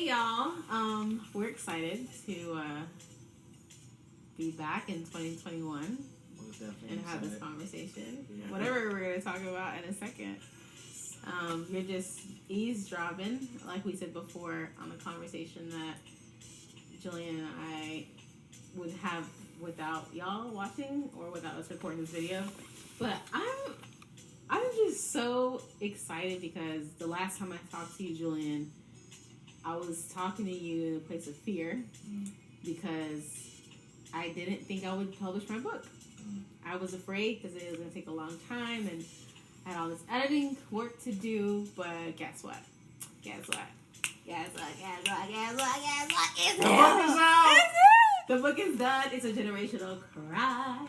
Hey y'all, we're excited to be back in 2021 and have this conversation. Yeah. Whatever we're going to talk about in a second. You're just eavesdropping, like we said before, on the conversation that Jillian and I would have without y'all watching or without us recording this video. But I'm just so excited because the last time I talked to you, Jillian, I was talking to you in a place of fear because I didn't think I would publish my book. I was afraid because it was going to take a long time and I had all this editing work to do, but guess what? It's the book is out! The book is done. It's a generational cry.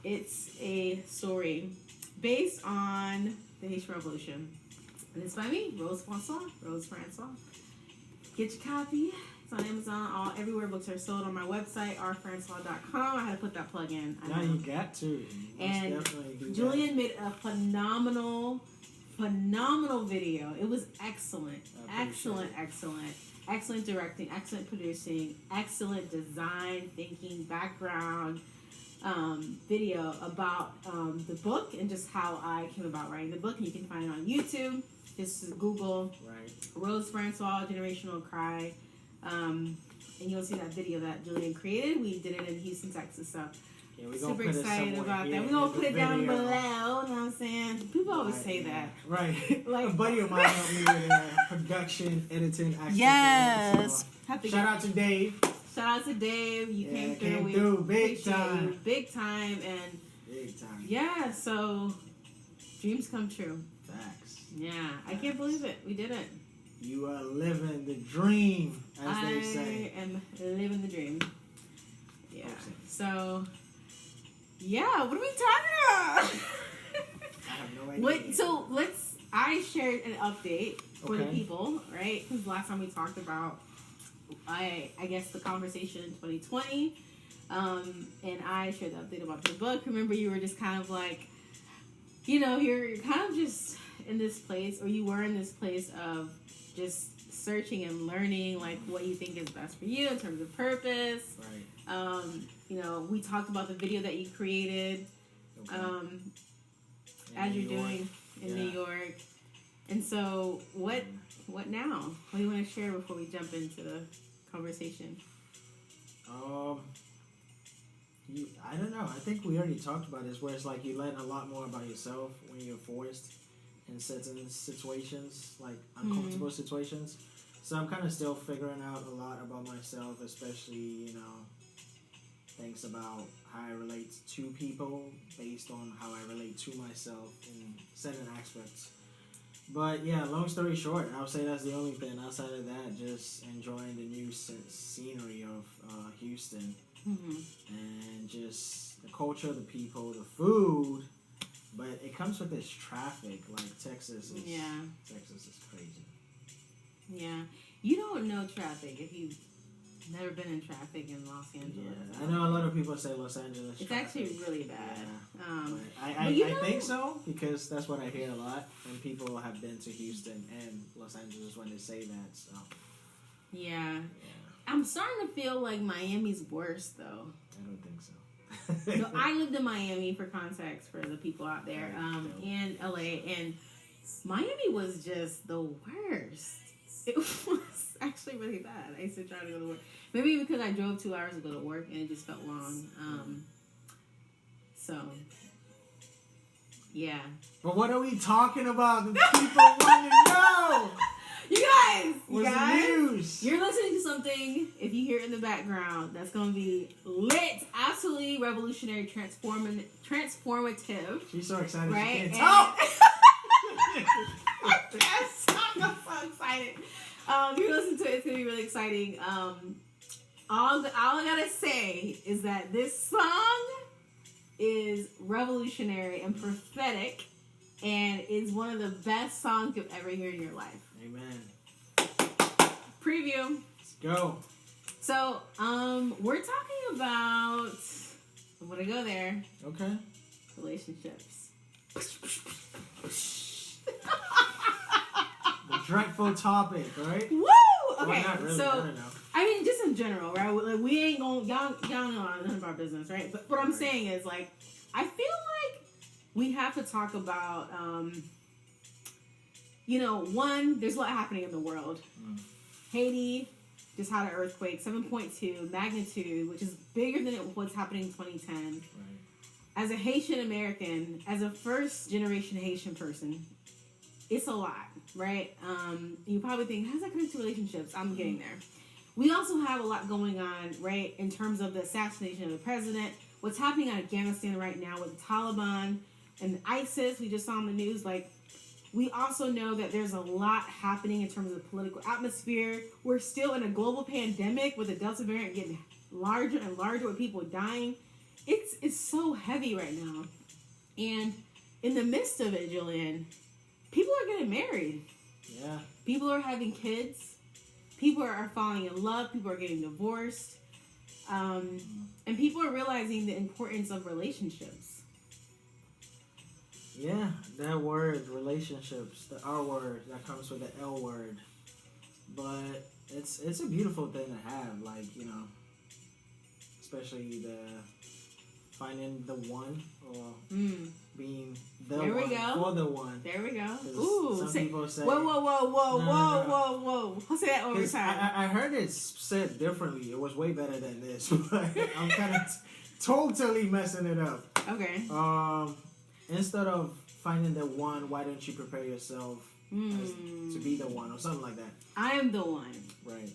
It's a story based on the Haitian Revolution. And it's by me, Rose Francois. Get your copy. It's on Amazon. Everywhere books are sold. On my website, rfrancois.com. I had to put that plug in. Now you got to. And Jillian made a phenomenal video. It was excellent. Excellent directing, excellent producing, excellent design, thinking, background, video about the book and just how I came about writing the book. And you can find it on YouTube. Just Google Rose Francois Generational Cry, and you'll see that video that Jillian created. We did it in Houston, Texas, so super excited about that. We're going to put it down below, you know what I'm saying? People always say that. Right. Like, a buddy of mine helped me with production, editing, acting. Yes. Shout out to Dave. You came through. Big time. Big time. Yeah, so dreams come true. Facts. Yeah, I can't believe it. We did it. You are living the dream, as they say. I am living the dream. Yeah. So, yeah, what are we talking about? I have no idea. I shared an update for the people, right? Because last time we talked about, I guess, the conversation in 2020, and I shared the update about the book. Remember, you were just kind of like, you know, you're kind of just in this place, or you were in this place of just searching and learning, like, what you think is best for you in terms of purpose. Right. You know, we talked about the video that you created, as you're doing in New York. And so, what now? What do you want to share before we jump into the conversation? I don't know. I think we already talked about this, where it's like you learn a lot more about yourself when you're forced in certain situations, like uncomfortable situations. So I'm kind of still figuring out a lot about myself, especially, you know, things about how I relate to people based on how I relate to myself in certain aspects. But yeah, long story short, I would say that's the only thing. Outside of that, just enjoying the new scenery of Houston. And just the culture, the people, the food. But it comes with this traffic. Like Texas is crazy. Yeah. You don't know traffic if you've never been in traffic in Los Angeles. Yeah. I know a lot of people say Los Angeles it's traffic. Actually really bad. Yeah. I think so, because that's what I hear a lot. And people have been to Houston and Los Angeles when they say that. So. Yeah. I'm starting to feel like Miami's worse, though. I don't think so. No, I lived in Miami, for context, for the people out there, and LA, and Miami was just the worst. It was actually really bad. I used to try to go to work. Maybe because I drove 2 hours to go to work, and it just felt long. So, yeah. But what are we talking about? The people want to know! You guys, the news? You're listening to something, if you hear it in the background, that's going to be lit, absolutely revolutionary, transformative. She's so excited, right? She can't talk! Yes, I'm so excited. You're listening to it, it's going to be really exciting. All I got to say is that this song is revolutionary and prophetic, and is one of the best songs you'll ever hear in your life. Amen. Preview. Let's go. So, we're talking about, I'm gonna go there. Okay. Relationships. The dreadful topic, right? Woo! okay, not really? so I don't know. I mean, just in general, right? Like, we ain't gonna y'all know none of our business, right? But what I'm saying is, like, I feel like we have to talk about, one, there's a lot happening in the world. Haiti just had an earthquake, 7.2 magnitude, which is bigger than what's happening in 2010. Right. As a Haitian American, as a first generation Haitian person, it's a lot, right? You probably think, how's that connect to relationships? I'm getting there. We also have a lot going on, right, in terms of the assassination of the president, what's happening in Afghanistan right now with the Taliban and ISIS. We just saw on the news, like, we also know that there's a lot happening in terms of the political atmosphere. We're still in a global pandemic with the Delta variant getting larger and larger with people dying. It's so heavy right now. And in the midst of it, Julian, people are getting married. Yeah. People are having kids. People are falling in love. People are getting divorced. And people are realizing the importance of relationships. Yeah, that word, relationships, the R word, that comes with the L word. But it's a beautiful thing to have, like, especially the finding the one or being the there we one go. for the one. There we go. Ooh, some people say, whoa. I'll say that over time. I heard it said differently. It was way better than this, but I'm kind of totally messing it up. Okay. Instead of finding the one, why don't you prepare yourself to be the one or something like that? I am the one. Right.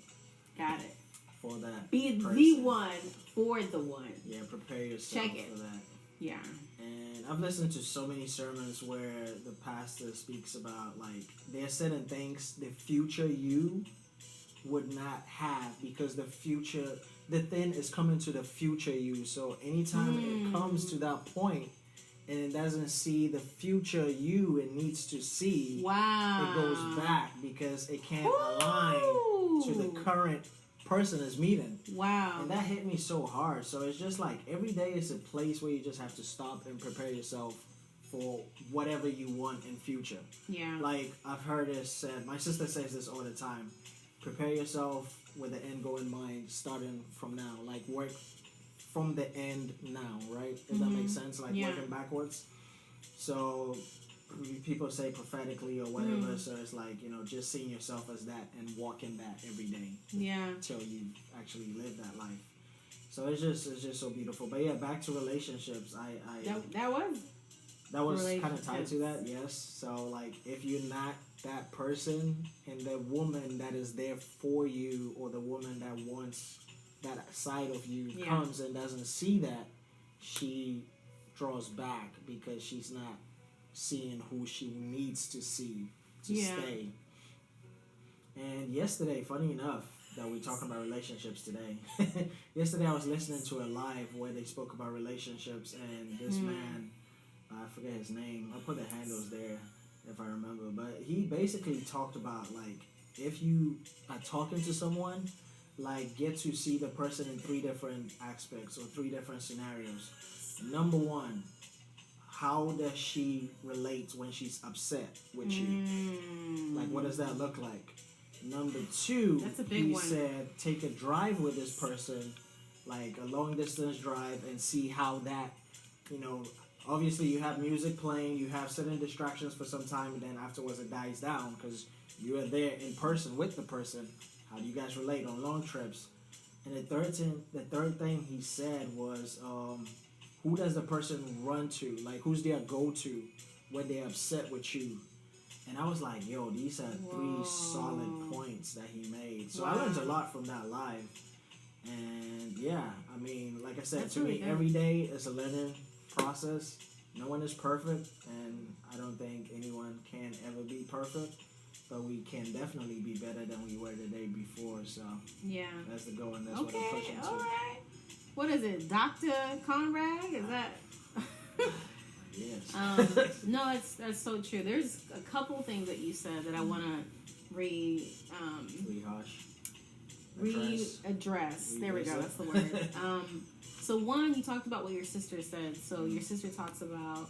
Got it. For that. Be person. the one for the one. Yeah, prepare yourself Check it. for that. Yeah. And I've listened to so many sermons where the pastor speaks about, like, there are certain things the future you would not have because the thing is coming to the future you. So anytime it comes to that point, and it doesn't see the future you it needs to see, it goes back because it can't align to the current person is meeting. Wow. And that hit me so hard. So it's just like every day is a place where you just have to stop and prepare yourself for whatever you want in future. Yeah. Like I've heard it said, my sister says this all the time, prepare yourself with the end goal in mind starting from now. Like work from the end now, right? If that makes sense, like working backwards. So people say prophetically or whatever, so it's like, just seeing yourself as that and walking that every day. Yeah. Till you actually live that life. So it's just so beautiful. But yeah, back to relationships. That was kind of tied to that, yes. So like if you're not that person and the woman that is there for you or the woman that wants that side of you comes and doesn't see that, she draws back because she's not seeing who she needs to see to stay. And yesterday, funny enough that we're talking about relationships today, yesterday I was listening to a live where they spoke about relationships, and this man, I forget his name, I'll put the handles there if I remember, but he basically talked about, like, if you are talking to someone, like, get to see the person in 3 different aspects or 3 different scenarios. Number 1, how does she relate when she's upset with you? Like, what does that look like? Number 2, that's a big he one. said, take a drive with this person, like a long distance drive, and see how that, obviously you have music playing, you have certain distractions for some time, and then afterwards it dies down because you are there in person with the person. How do you guys relate on long trips? And the third thing he said was, who does the person run to? Like, who's their go-to when they're upset with you? And I was like, yo, these are 3 solid points that he made. So I learned a lot from that live. And yeah, I mean, like I said, that's to really me, good. every day is a learning process. No one is perfect, and I don't think anyone can ever be perfect. But we can definitely be better than we were the day before. So yeah, that's the goal, and that's what I'm pushing to. All right. What is it, Dr. Conrad? Is that? Yes. No, that's so true. There's a couple things that you said that I want to readdress. There we go. That's the word. So one, you talked about what your sister said. So your sister talks about,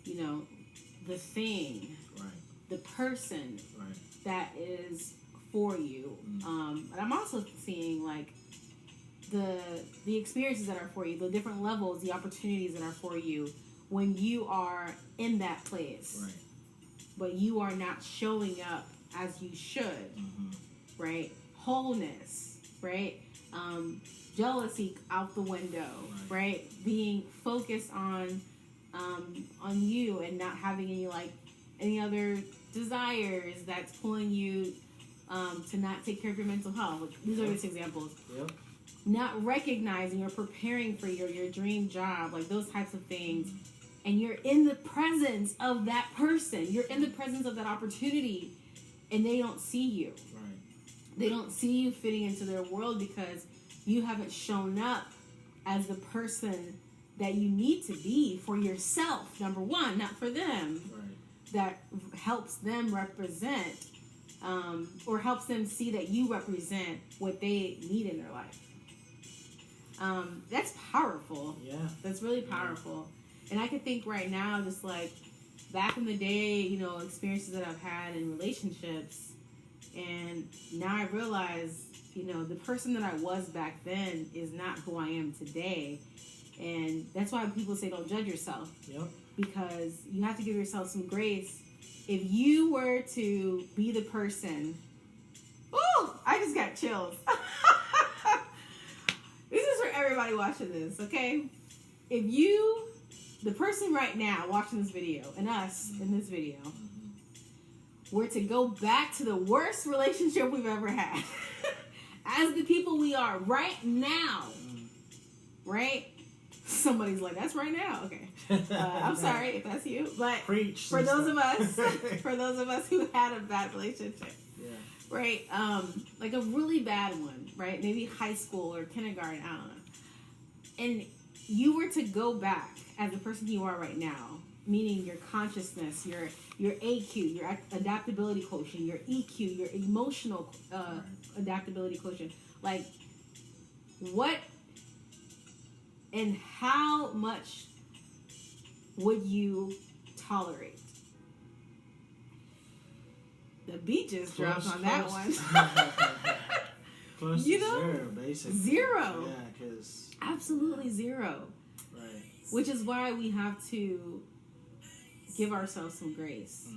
the thing, right, the person, right, that is for you. But I'm also seeing like the experiences that are for you, the different levels, the opportunities that are for you when you are in that place. Right. But you are not showing up as you should. Right? Wholeness, right? Jealousy out the window, right? Being focused on you and not having any other desires that's pulling you to not take care of your mental health. These are just examples. Yep. Not recognizing or preparing for your dream job, like those types of things. And you're in the presence of that person. You're in the presence of that opportunity, and they don't see you. Right. They don't see you fitting into their world because you haven't shown up as the person that you need to be for yourself, number one, not for them. Right. That helps them represent, or helps them see that you represent what they need in their life. That's powerful. Yeah. That's really powerful. And I could think right now, just like back in the day, experiences that I've had in relationships, and now I realize, the person that I was back then is not who I am today. And that's why people say don't judge yourself. Yep. Because you have to give yourself some grace. If you were to be the person... Ooh! I just got chills. This is for everybody watching this, okay? If you, the person right now watching this video, and us in this video, were to go back to the worst relationship we've ever had, as the people we are right now, right? Somebody's like, that's right now. Okay. I'm sorry if that's you. But Preach, for those of us who had a bad relationship, right? Like a really bad one, right? Maybe high school or kindergarten, I don't know. And you were to go back as the person you are right now, meaning your consciousness, your AQ, your adaptability quotient, your EQ, your emotional adaptability quotient. Like, what and how much would you tolerate? The beat just dropped on that one. Close to zero, basically. Zero. Yeah, because... Absolutely zero. Right. Which is why we have to give ourselves some grace,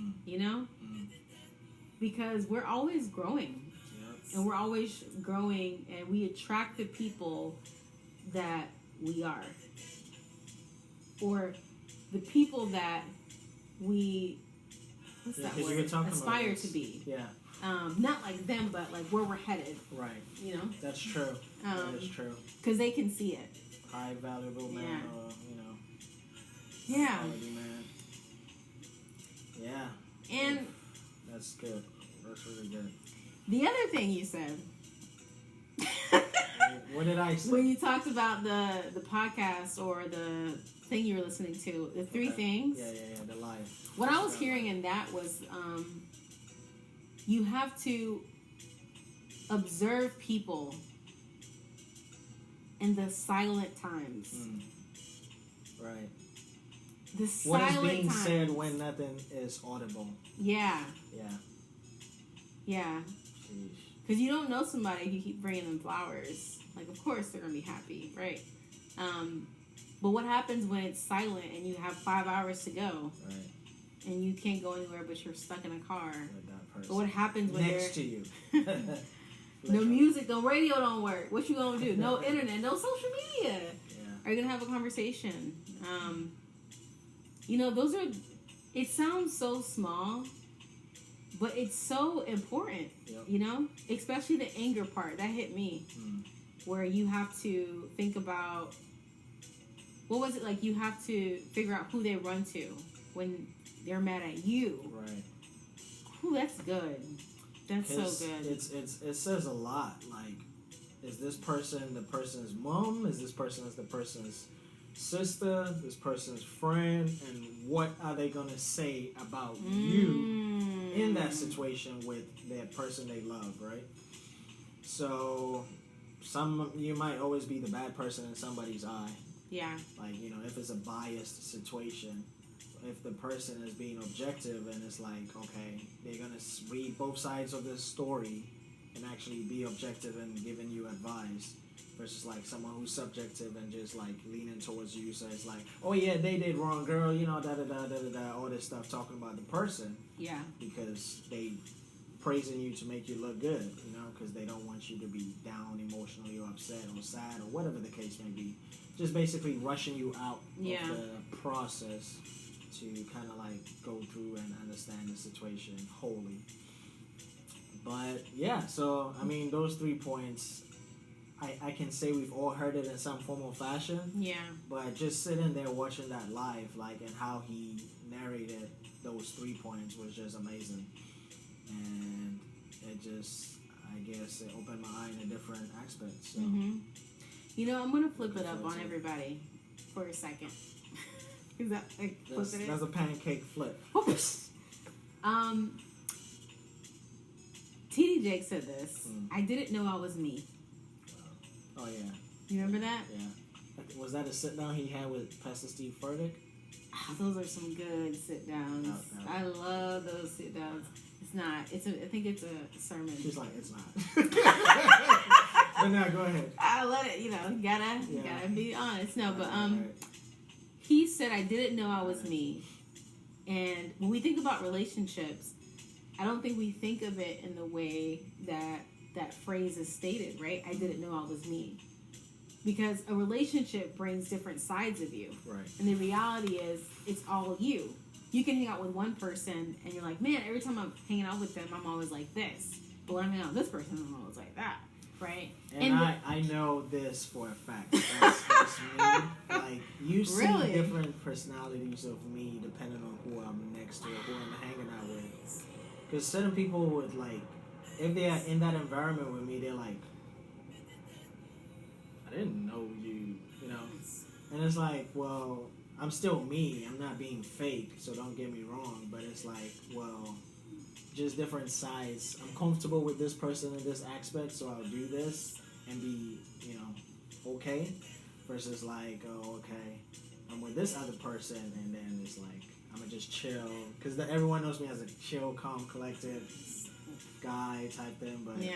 Because we're always growing. Yep. And we're always growing, and we attract the people that we are. Or the people that we... What's that word? Aspire to be. Yeah. Not like them, but like where we're headed. Right. That's true. That is true. Because they can see it. High valuable man, or Yeah. quality man. Yeah. And that's good. That's really good. The other thing you said. What did I say? When you talked about the podcast or the thing you were listening to, the three things. Yeah, the life. What I was hearing in that was you have to observe people in the silent times. Right. The silent times. What is being said when nothing is audible. Yeah. Yeah. Yeah. Because you don't know somebody if you keep bringing them flowers. Like, of course they're going to be happy, right? But what happens when it's silent and you have 5 hours to go? Right. And you can't go anywhere but you're stuck in a car. With that person. But what happens when next to you? No music, no radio don't work. What you gonna do? No internet, no social media. Yeah. Are you gonna have a conversation? Those are... It sounds so small, but it's so important, Especially the anger part. That hit me. Where you have to think about... What was it like? You have to figure out who they run to when they're mad at you. Right. Ooh, that's good. That's so good. It says a lot. Like, is this person the person's mom? Is this person the person's sister? This person's friend? And what are they gonna say about you in that situation with that person they love? Right. So, you might always be the bad person in somebody's eye. Yeah. Like, if it's a biased situation, if the person is being objective and it's like, okay, they're going to read both sides of this story and actually be objective and giving you advice versus like someone who's subjective and just like leaning towards you. So it's like, oh yeah, they did wrong, girl, you know, da da da da da da, all this stuff talking about the person. Yeah. Because they praising you to make you look good, you know, because they don't want you to be down emotionally or upset or sad or whatever the case may be. Just basically rushing you out of the process to kind of like go through and understand the situation wholly. But yeah, so I mean, those 3 points, I can say we've all heard it in some form or fashion. Yeah. But just sitting there watching that live, like, and how he narrated those 3 points was just amazing. And it just, I guess, it opened my eye in a different aspect. So. You know, I'm gonna flip it up on everybody for a second. Is that like flipping it? That's a pancake flip. TD Jake said this. I didn't know I was me. Oh yeah. You remember that? Yeah. Was that a sit down he had with Pastor Steve Furtick? Oh, those are some good sit downs. No. I love those sit downs. It's not. I think it's a sermon. She's like, it's not. But now, go ahead. I let it. You know, gotta be honest. No, but he said I didn't know I was me. And when we think about relationships, I don't think we think of it in the way that phrase is stated, right? I didn't know I was me. Because a relationship brings different sides of you. Right. And the reality is, it's all you. You can hang out with one person, and you're like, man, every time I'm hanging out with them, I'm always like this. But when I'm hanging out with this person, I'm always like that. Right? And I know this for a fact. That's me. Like, you see different personalities of me depending on who I'm next to or who I'm hanging out with. Because certain people would, like, if they're in that environment with me, they're like, I didn't know you, you know. And it's like, well, I'm still me. I'm not being fake, so don't get me wrong. But it's like, well, just different sides. I'm comfortable with this person in this aspect, so I'll do this and be, you know, okay. Versus like, oh, okay, I'm with this other person, and then it's like, I'm going to just chill. Because everyone knows me as a chill, calm, collected guy type thing. But hey,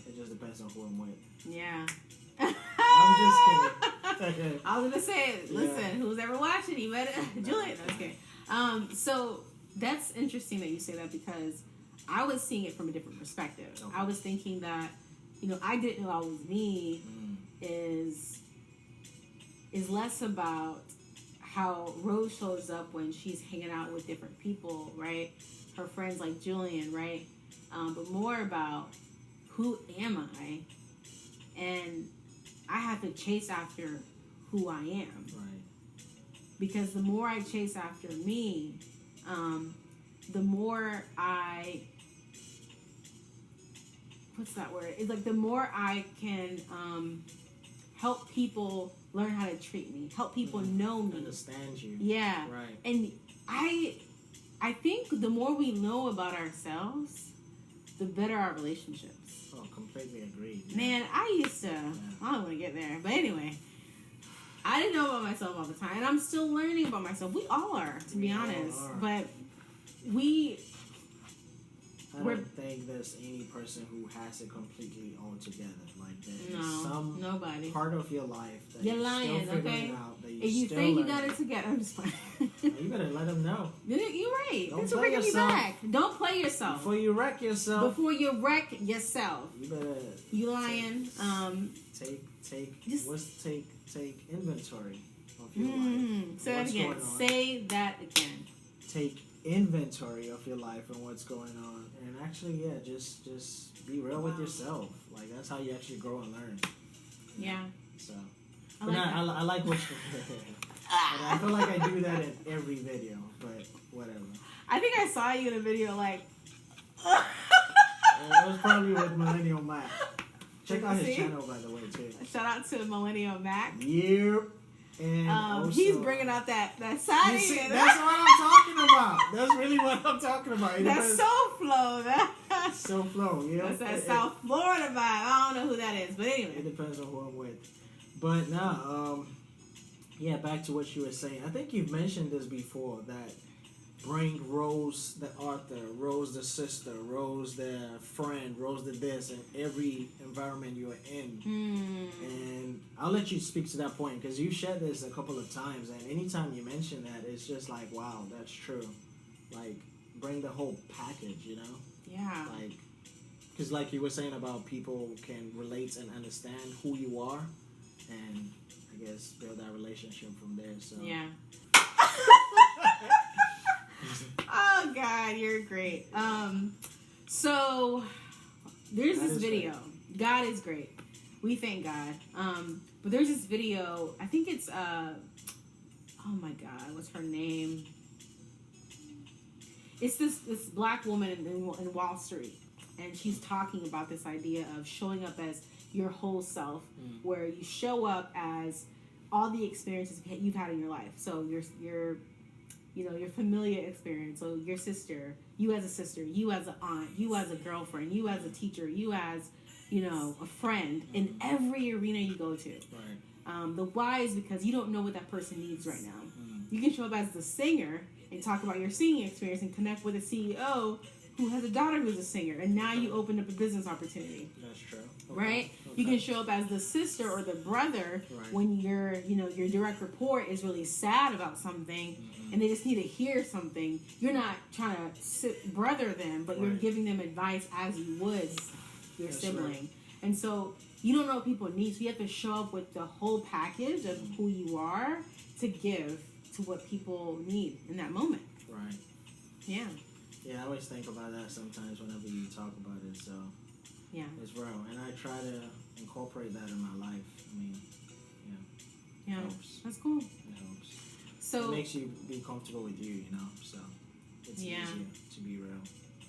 it just depends on who I'm with. Yeah. I'm just kidding. I was gonna say, listen, who's ever watching, you better Julian. No, I'm kidding. So that's interesting that you say that, because I was seeing it from a different perspective. Okay. I was thinking that, you know, I didn't know I was me is less about how Rose shows up when she's hanging out with different people, right? Her friends like Julian, right? But more about who am I, and I have to chase after who I am. Right. Because the more I chase after me, the more what's that word? It's like the more I can help people learn how to treat me, help people know me. Understand you. Yeah. Right. And I think the more we know about ourselves, the better our relationships. Oh, completely agreed. Yeah. Man, I used to, I don't want to get there, but anyway, I didn't know about myself all the time, and I'm still learning about myself. We all are, to be honest, but I don't think there's any person who has it completely all together. Like, there's some nobody. part of your life that you're lying, still figuring out. That if you think you got it together, I'm just playing. You better let them know. You're right. Thanks for bringing me back. Don't play yourself. Before you wreck yourself. You better. You lying. Take inventory of your life. Say that again. Say that again. Take inventory of your life and what's going on, and actually, just be real with yourself. Like, that's how you actually grow and learn. Yeah. So, I like what you. I feel like I do that in every video, but whatever. I think I saw you in a video like. It was probably with Millennial Mac. Check out his channel, by the way, too. Shout out to Millennial Mac. Yep. And also, he's bringing out that side. That's what I'm talking about. That's really what I'm talking about. That's soul flow. Soul flow, yeah. That's that South Florida vibe. I don't know who that is, but anyway. It depends on who I'm with. But now, back to what you were saying. I think you've mentioned this before, that bring Rose the author, Rose the sister, Rose the friend, Rose the this in every environment you're in. And I'll let you speak to that point because you shared this a couple of times, and anytime you mention that, it's just like, wow, that's true. Like, bring the whole package, you know? Yeah. Like, because like you were saying about people can relate and understand who you are, and I guess build that relationship from there. So yeah. Oh God, you're great. So there's this video. Great. God is great. We thank God. But there's this video. I think it's oh my God, what's her name? It's this black woman in Wall Street, and she's talking about this idea of showing up as your whole self, where you show up as all the experiences you've had in your life. So your familiar experience. So your sister, you as a sister, you as an aunt, you as a girlfriend, you as a teacher, you as, a friend in every arena you go to. Right. The why is because you don't know what that person needs right now. You can show up as the singer and talk about your singing experience and connect with a CEO who has a daughter who's a singer, and now you open up a business opportunity. That's true. Okay. Right? Okay. You can show up as the sister or the brother when your direct report is really sad about something, and they just need to hear something. You're not trying to brother them, but you're giving them advice as you would your sibling. Right. And so you don't know what people need, so you have to show up with the whole package of who you are to give to what people need in that moment. Right. Yeah. Yeah, I always think about that sometimes whenever you talk about it, so yeah, it's real. And I try to incorporate that in my life. I mean, yeah. It helps. That's cool. It helps. So it makes you be comfortable with you, so it's easier to be real.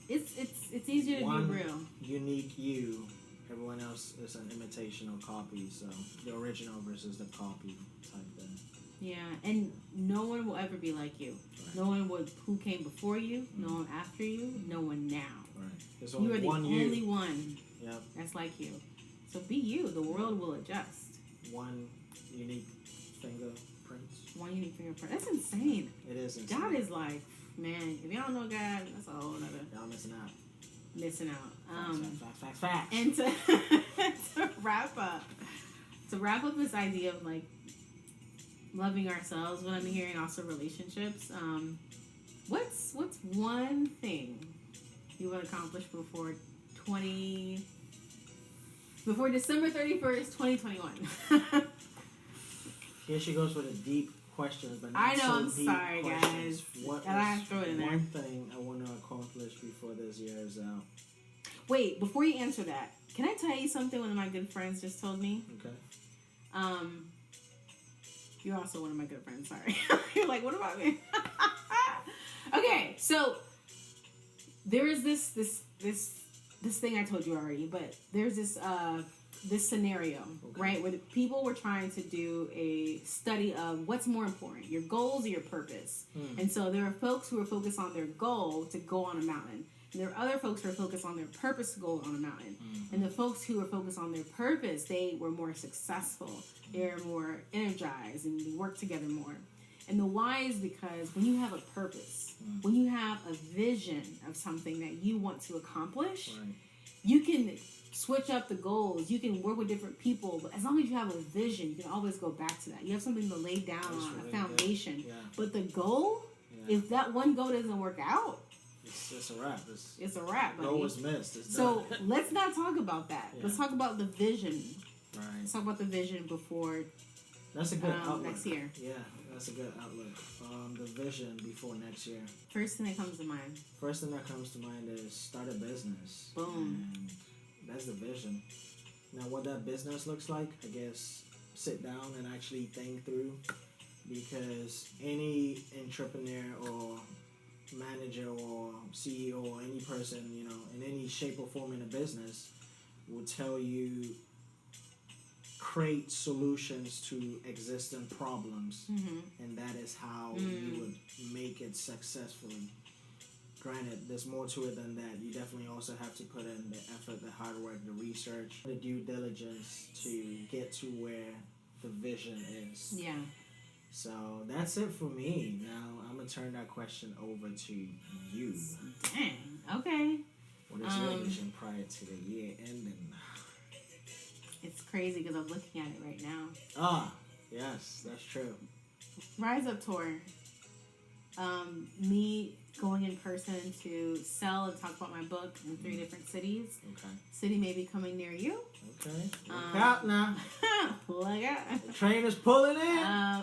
It's easier to be real. Unique you. Everyone else is an imitation or copy, so the original versus the copy type thing. Yeah, and no one will ever be like you. Right. No one who came before you, no one after you, no one now. Right. You are the only one Yep. that's like you. So be you. The world will adjust. One unique fingerprint. One unique fingerprint. That's insane. It is insane. God is like, man, if y'all don't know God, that's a whole other. Y'all missing out. Facts. And to wrap up this idea of like loving ourselves, what I'm hearing also relationships. What's one thing you want to accomplish before December 31st, 2021? Here she goes with a deep questions, but not I know. so I'm deep sorry, questions. guys. What I throw it in one there. thing I want to accomplish before this year is out? Wait, before you answer that, can I tell you something one of my good friends just told me? Okay. You're also one of my good friends. Sorry. You're like, what about me? Okay, so there is this thing I told you already, but there's this scenario, right, where the people were trying to do a study of what's more important, your goals or your purpose. And so there are folks who are focused on their goal to go on a mountain. And there are other folks who are focused on their purpose to go on a mountain. And the folks who were focused on their purpose, they were more successful. They were more energized and they worked together more. And the why is because when you have a purpose, when you have a vision of something that you want to accomplish, you can switch up the goals. You can work with different people. But as long as you have a vision, you can always go back to that. You have something to lay down on, a foundation. Yeah. But the goal, if that one goal doesn't work out, it's a wrap. It's a wrap, buddy. Goal was missed. It's so let's not talk about that. Let's talk about the vision. Right. Let's talk about the vision before that's a good outlook. Next year. Yeah, that's a good outlook. The vision before next year. First thing that comes to mind. First thing that comes to mind is start a business. Boom. And that's the vision. Now, what that business looks like, I guess, sit down and actually think through, because any entrepreneur or manager or CEO or any person, in any shape or form in a business will tell you create solutions to existing problems, and that is how you would make it successfully. Granted, there's more to it than that. You definitely also have to put in the effort, the hard work, the research, the due diligence to get to where the vision is. Yeah. So that's it for me. Now, I'm going to to turn that question over to you. Dang. Okay. What is your vision prior to the year ending? It's crazy because I'm looking at it right now. Ah, yes, that's true. Rise Up Tour. Me going in person to sell and talk about my book in 3 different cities. Okay. City may be coming near you. Okay. Look out now. Look out. The train is pulling in.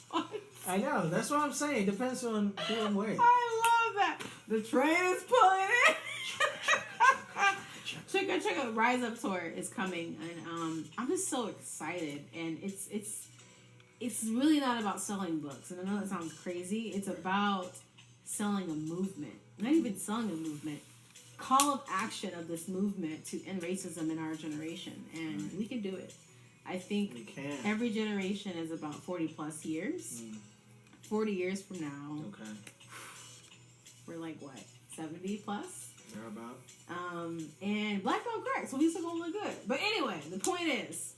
What? I know. That's what I'm saying. Depends on who and where. I love that. The train is pulling in. Chicka Rise Up Tour is coming, and I'm just so excited. And it's really not about selling books. And I know that sounds crazy. It's about selling a movement. Not even selling a movement. Call of action of this movement to end racism in our generation, and we can do it. I think every generation is about 40 plus years. 40 years from now, we're like what, 70 plus? They're about. And black don't crack, so we still gonna look good. But anyway, the point is,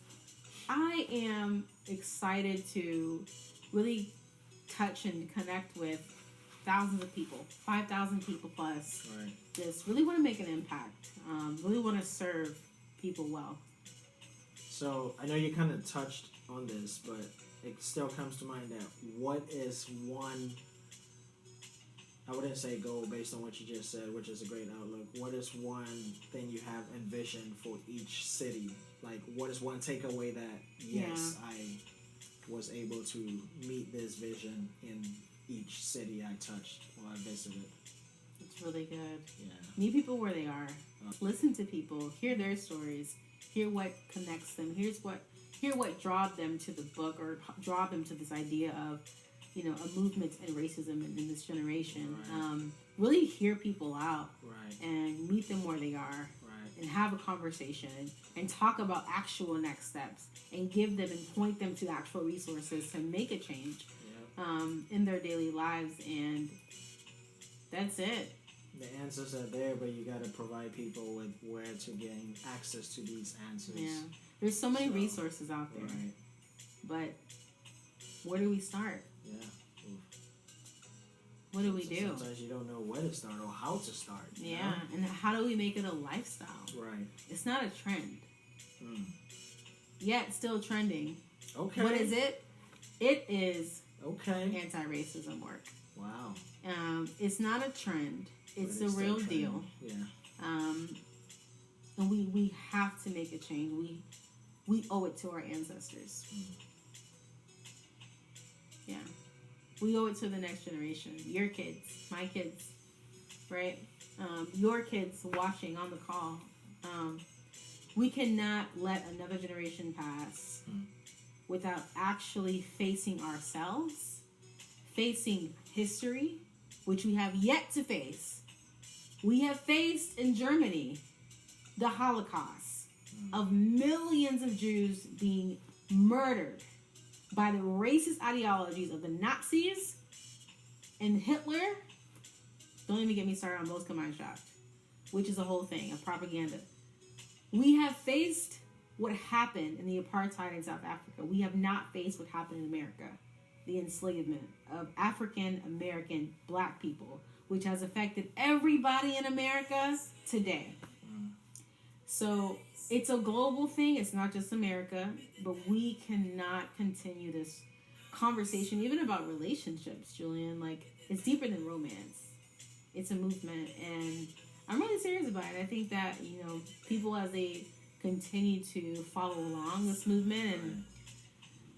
I am excited to really touch and connect with thousands of people, 5,000 people plus. Right. Just really want to make an impact. Really want to serve people well. So I know you kind of touched on this, but it still comes to mind that what is one, I wouldn't say goal based on what you just said, which is a great outlook. What is one thing you have envisioned for each city? Like, what is one takeaway that, yes, I was able to meet this vision in each city I touched or I visited? It's really good. Yeah. Meet people where they are. Listen to people. Hear their stories. Hear what connects them. Hear what drove them to the book or drove them to this idea of, you know, a movement in racism in this generation. Right. Really hear people out. Right. And meet them where they are. Right. And have a conversation and talk about actual next steps and give them and point them to actual resources to make a change in their daily lives. And that's it. The answers are there, but you got to provide people with where to gain access to these answers. Yeah. There's so many resources out there. Right. But where do we start? Yeah. Oof. What do we do? Sometimes you don't know where to start or how to start. Yeah. Know? And how do we make it a lifestyle? Right. It's not a trend. Yet still trending. Okay. What is it? It is anti-racism work. Wow. It's not a trend. It's a real deal. Yeah. And we have to make a change. We owe it to our ancestors. Yeah. We owe it to the next generation. Your kids, my kids, right? Your kids watching on the call. We cannot let another generation pass without actually facing ourselves, facing history, which we have yet to face. We have faced in Germany the Holocaust of millions of Jews being murdered by the racist ideologies of the Nazis and Hitler. Don't even get me started on Moskowitz, which is a whole thing of propaganda. We have faced what happened in the apartheid in South Africa. We have not faced what happened in America, the enslavement of African American black people, which has affected everybody in America today. So it's a global thing. It's not just America, but we cannot continue this conversation, even about relationships, Julian. Like, it's deeper than romance. It's a movement, and I'm really serious about it. I think that, you know, people, as they continue to follow along this movement, and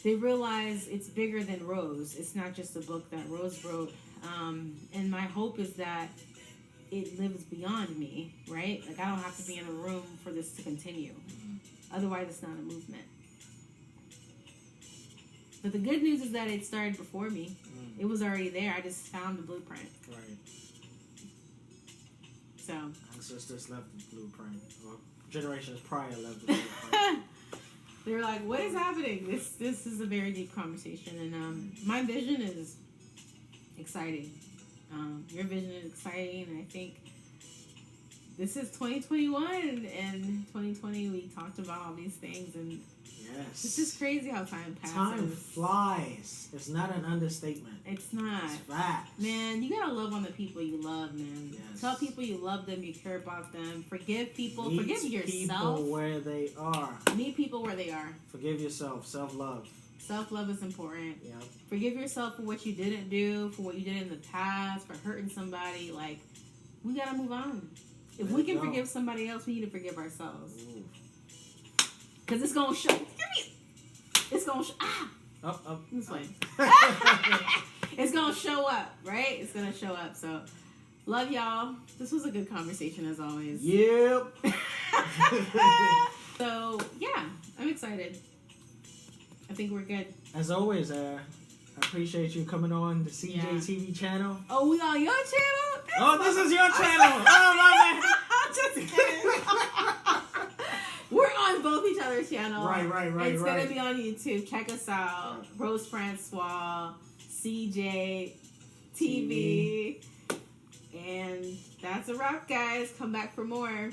they realize it's bigger than Rose. It's not just a book that Rose wrote. And my hope is that it lives beyond me, right? Like, I don't have to be in a room for this to continue. Otherwise, it's not a movement. But the good news is that it started before me. It was already there. I just found the blueprint. Right. So ancestors left the blueprint, or generations prior left the blueprint. They were like, "What is happening?" This is a very deep conversation, and my vision is exciting. Your vision is exciting, and I think this is 2021, and 2020 we talked about all these things, and Yes. It's just crazy how time passes. Time flies. It's not an understatement. It's not. It's facts. Man, you gotta love on the people you love, man. Yes. Tell people you love them, you care about them. Forgive people. Meet Forgive yourself. people where they are. Meet people where they are. Forgive yourself. Self-love. Self-love is important. Yep. Forgive yourself for what you didn't do, for what you did in the past, for hurting somebody. Like, we gotta move on. If we can forgive somebody else, we need to forgive ourselves. Because it's gonna show. It's gonna Up. this way. It's gonna show up, right? It's gonna show up. So, love y'all. This was a good conversation as always. Yep. So, yeah, I'm excited. I think we're good. As always, I appreciate you coming on the CJ TV channel. Oh, we on your channel? Oh, this is your channel. Oh, my man. Just kidding. We're on both each other's channel. Right. It's going to be on YouTube. Check us out. Rose Francois, CJ TV. And that's a wrap, guys. Come back for more.